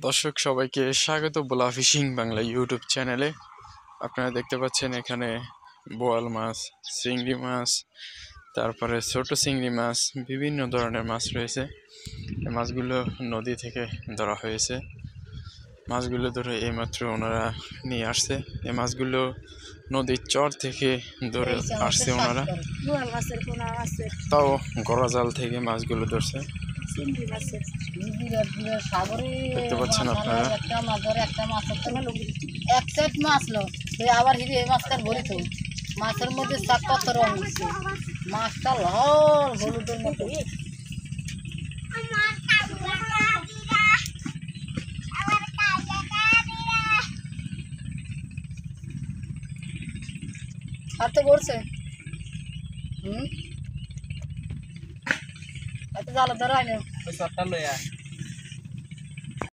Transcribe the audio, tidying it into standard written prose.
দর্শক সবাইকে স্বাগত ভোলা ফিশিং বাংলা ইউটিউব চ্যানেলে। আপনারা দেখতে পাচ্ছেন এখানে বোয়াল মাছ, চিংড়ি মাছ, তারপরে ছোট চিংড়ি মাছ, বিভিন্ন ধরনের মাছ রয়েছে। এই মাছগুলো নদী থেকে ধরা হয়েছে। মাছগুলো ধরে এইমাত্র ওনারা নিয়ে আসছে। এই মাছগুলো নদীর চর থেকে ধরে আসছে ওনারা, তাও গড়া জাল থেকে মাছগুলো ধরছে। দেখতে পাচ্ছেন আপনারা আবার হিরে মাছটা ভরিত মাছের মধ্যে কত রং দিচ্ছে, মাছটা লাল হলুদের মতো। হাতে পড়ছে হাতে জালে ধরা হয় না।